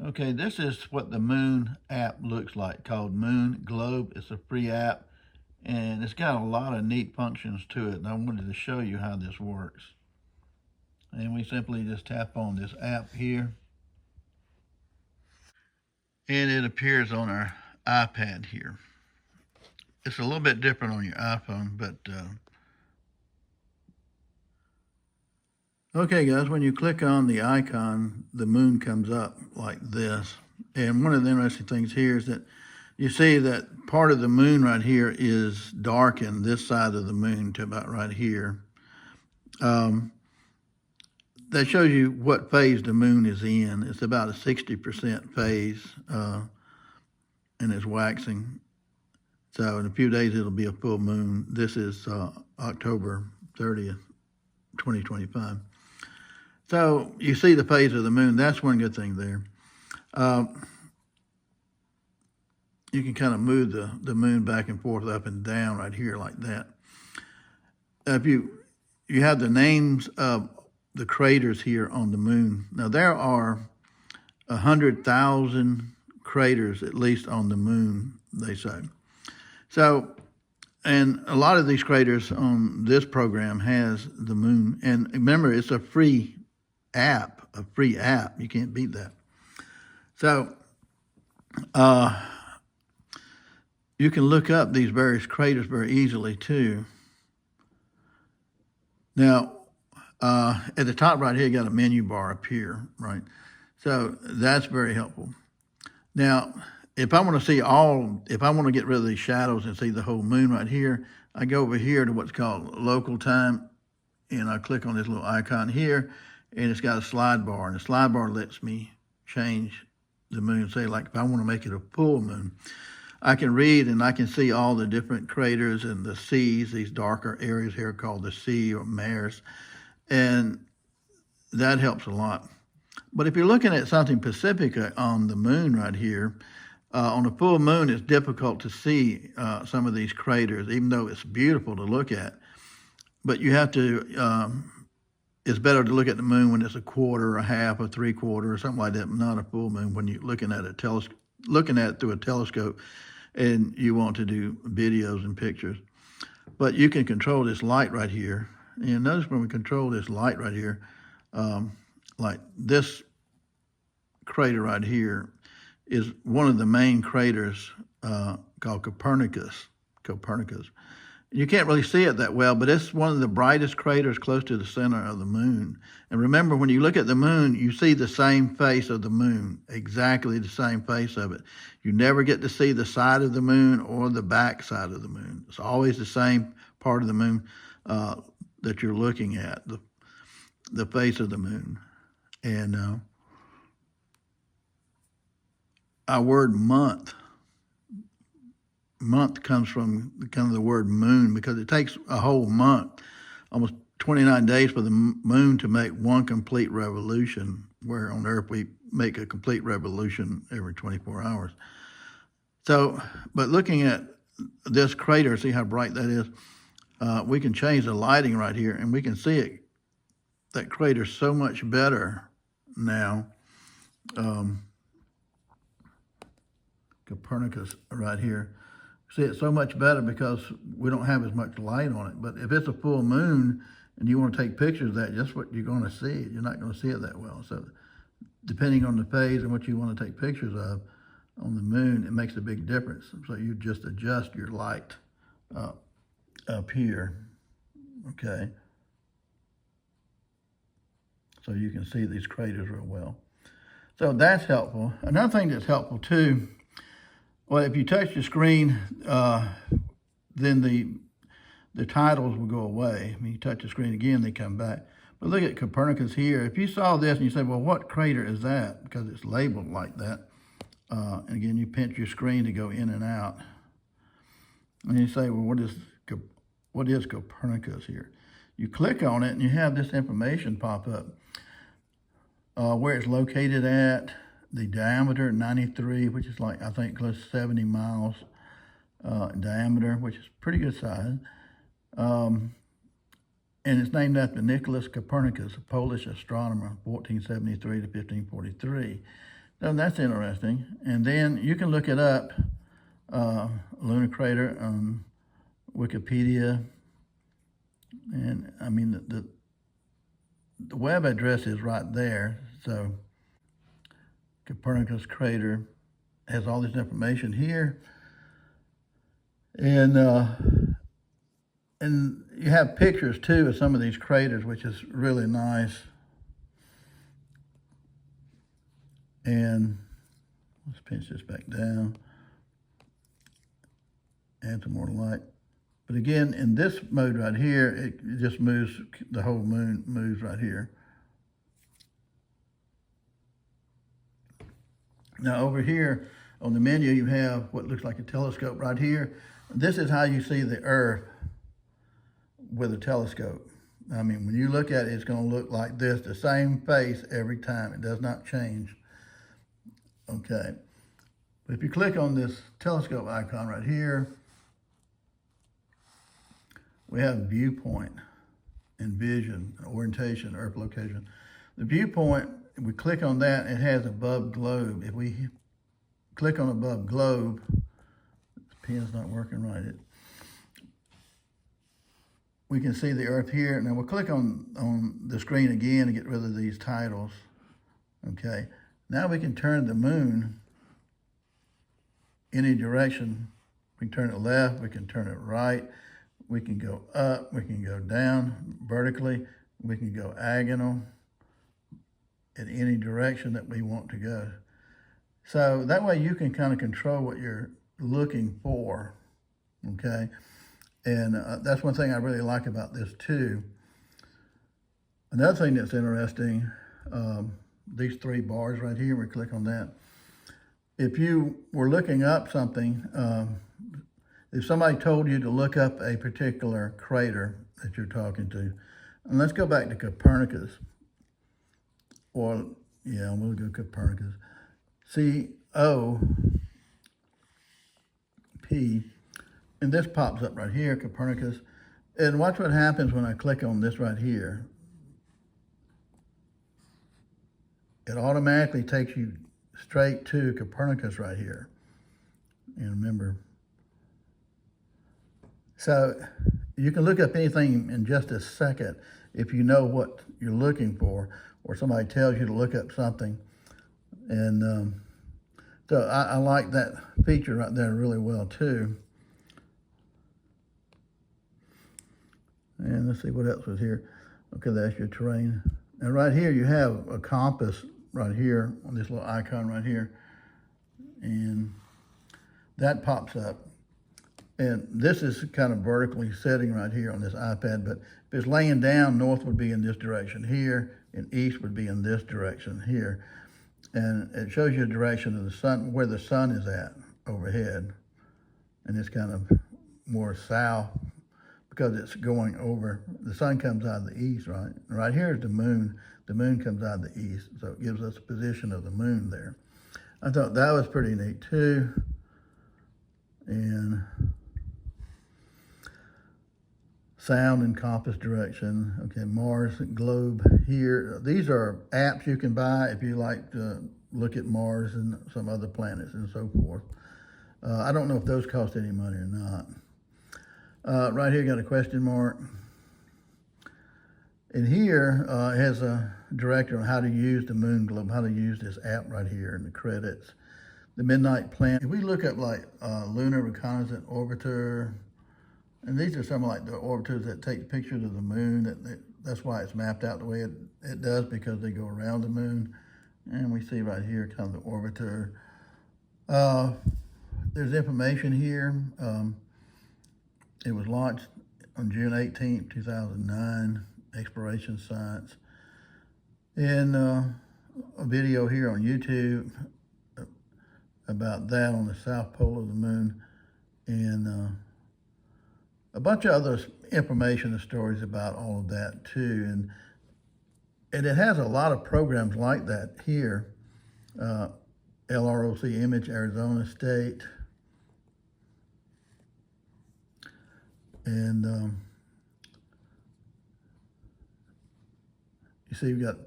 Okay, this is what the Moon app looks like, called Moon Globe. It's a free app, and it's got a lot of neat functions to it, and I wanted to show you how this works. And we simply just tap on this app here, and it appears on our iPad here. It's a little bit different on your iPhone, but okay, guys, when you click on the icon, the moon comes up like this. And one of the interesting things here is that you see that part of the moon right here is darkened, this side of the moon to about right here. That shows you what phase the moon is in. It's about a 60% phase, and it's waxing. So in a few days, it'll be a full moon. This is October 30th, 2025. So you see the phase of the moon. That's one good thing there. You can kind of move the moon back and forth, up and down right here like that. If you have the names of the craters here on the moon. Now there are 100,000 craters at least on the moon, they say. So, and a lot of these craters on this program has the moon. And remember, it's a free app. You can't beat that. So, you can look up these various craters very easily too. Now, at the top right here, you got a menu bar up here, right? So that's very helpful. Now, if I want to get rid of these shadows and see the whole moon right here, I go over here to what's called local time, and I click on this little icon here, and it's got a slide bar, and the slide bar lets me change the moon. Say, like, if I want to make it a full moon, I can read and I can see all the different craters and the seas, these darker areas here called the sea or mares, and that helps a lot. But if you're looking at something specific on the moon right here, on a full moon, it's difficult to see some of these craters, even though it's beautiful to look at. But you have to, it's better to look at the moon when it's a quarter, a half, a three-quarter, or something like that, not a full moon when you're looking at it through a telescope and you want to do videos and pictures. But you can control this light right here. And notice when we control this light right here, like this crater right here is one of the main craters called Copernicus. You can't really see it that well, but it's one of the brightest craters close to the center of the moon. And remember, when you look at the moon, you see the same face of the moon, exactly the same face of it. You never get to see the side of the moon or the back side of the moon. It's always the same part of the moon that you're looking at, the face of the moon. And our word month comes from kind of the word moon, because it takes a whole month, almost 29 days, for the moon to make one complete revolution, where on Earth we make a complete revolution every 24 hours. So, but looking at this crater, see how bright that is? We can change the lighting right here, and we can see it, that crater, so much better now. Copernicus right here. See it so much better because we don't have as much light on it. But if it's a full moon and you want to take pictures of that, that's what you're going to see. You're not going to see it that well. So depending on the phase and what you want to take pictures of on the moon, it makes a big difference. So you just adjust your light up here, okay? So you can see these craters real well. So that's helpful. Another thing that's helpful too, well, if you touch the screen, then the titles will go away. When you touch the screen again, they come back. But look at Copernicus here. If you saw this and you say, well, what crater is that? Because it's labeled like that. And again, you pinch your screen to go in and out. And you say, well, what is Copernicus here? You click on it and you have this information pop up. Where it's located at, the diameter, 93, which is like, I think, close to 70 miles in diameter, which is pretty good size. And it's named after Nicholas Copernicus, a Polish astronomer, 1473 to 1543. So that's interesting. And then you can look it up, lunar crater on Wikipedia. And I mean, the web address is right there. So Copernicus crater has all this information here. And you have pictures too of some of these craters, which is really nice. And let's pinch this back down, add some more light. But again, in this mode right here, it just moves, the whole moon moves right here. Now over here on the menu, you have what looks like a telescope right here. This is how you see the Earth with a telescope. I mean, when you look at it, it's going to look like this, the same face every time. It does not change. Okay. But if you click on this telescope icon right here, we have viewpoint and vision, orientation, Earth location. The viewpoint, if we click on that, it has above globe. If we click on above globe, the pen's not working right. We can see the Earth here. Now we'll click on the screen again to get rid of these titles. Okay. Now we can turn the moon any direction. We can turn it left, we can turn it right, we can go up, we can go down vertically, we can go diagonal in any direction that we want to go. So that way you can kind of control what you're looking for, okay? And that's one thing I really like about this too. Another thing that's interesting, these three bars right here, we click on that. If you were looking up something, if somebody told you to look up a particular crater that you're talking to, and let's go back to Copernicus, or yeah, we'll go Copernicus, C-O-P, and this pops up right here, Copernicus, and watch what happens when I click on this right here. It automatically takes you straight to Copernicus right here. And remember, so you can look up anything in just a second if you know what you're looking for, or somebody tells you to look up something. And so I like that feature right there really well too. And let's see what else was here. Okay, that's your terrain. And right here you have a compass right here on this little icon right here. And that pops up. And this is kind of vertically setting right here on this iPad, but if it's laying down, north would be in this direction here, and east would be in this direction here. And it shows you the direction of the sun, where the sun is at overhead. And it's kind of more south because it's going over, the sun comes out of the east, right? And right here is the moon. The moon comes out of the east, so it gives us the position of the moon there. I thought that was pretty neat too. And sound and compass direction. Okay, Mars, globe here. These are apps you can buy if you like to look at Mars and some other planets and so forth. I don't know if those cost any money or not. Right here, got a question mark. And here it has a director on how to use the moon globe, how to use this app right here in the credits. The Midnight Planet. If we look up like Lunar Reconnaissance Orbiter, and these are some of like the orbiters that take pictures of the moon. That's why it's mapped out the way it does, because they go around the moon. And we see right here kind of the orbiter. There's information here. It was launched on June 18th, 2009, Exploration Science. And a video here on YouTube about that on the south pole of the moon. And a bunch of other information and stories about all of that too. And it has a lot of programs like that here. LROC Image, Arizona State. And you see, we've got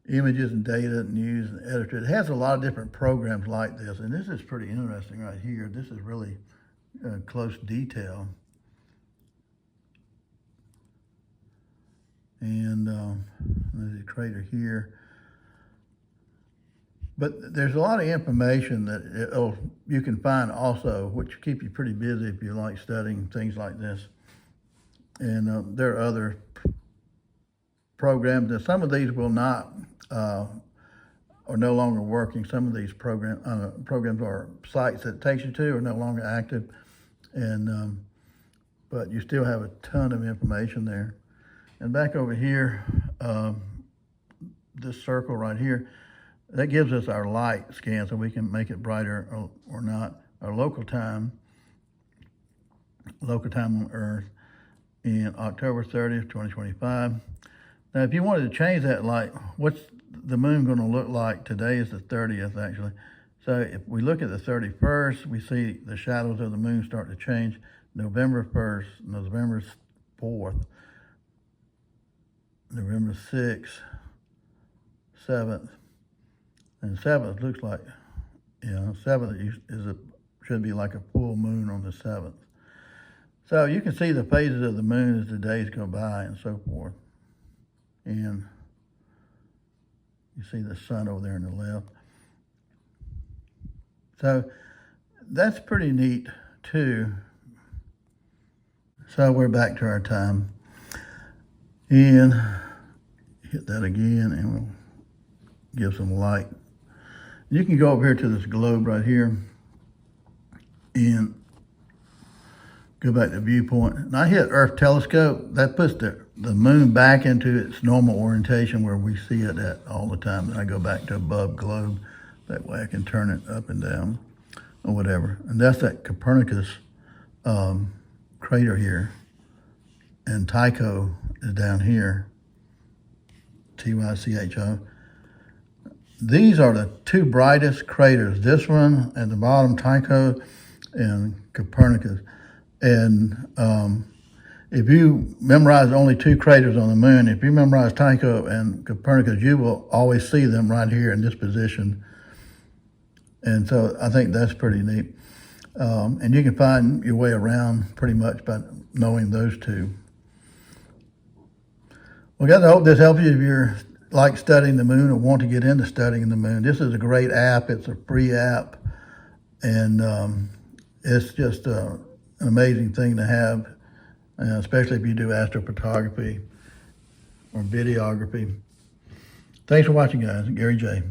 images and data, news and editor. It has a lot of different programs like this, and this is pretty interesting right here. This is really close detail. And there's a crater here. But there's a lot of information that you can find also, which keep you pretty busy if you like studying things like this. And there are other programs, and some of these will not, are no longer working. Some of these programs or sites that it takes you to are no longer active, and but you still have a ton of information there. And back over here, this circle right here, that gives us our light scan, so we can make it brighter or not. Our local time on Earth in October 30th, 2025. Now, if you wanted to change that light, what's the moon going to look like? Today is the 30th, actually. So if we look at the 31st, we see the shadows of the moon start to change. November 1st, November 4th, November 6th, 7th, and 7th looks like, 7th should be like a full moon on the 7th. So you can see the phases of the moon as the days go by and so forth. And you see the sun over there on the left. So that's pretty neat too. So we're back to our time. And hit that again and we'll give some light. You can go over here to this globe right here and go back to viewpoint. And I hit Earth telescope. That puts the moon back into its normal orientation where we see it at all the time. Then I go back to above globe. That way I can turn it up and down or whatever. And that's that Copernicus crater here. And Tycho is down here, Tycho. These are the two brightest craters. This one at the bottom, Tycho, and Copernicus. And if you memorize only two craters on the moon, if you memorize Tycho and Copernicus, you will always see them right here in this position. And so I think that's pretty neat. And you can find your way around pretty much by knowing those two. Well, guys, I hope this helps you if you're like studying the moon or want to get into studying the moon. This is a great app. It's a free app. And it's just an amazing thing to have, especially if you do astrophotography or videography. Thanks for watching, guys. Gary J.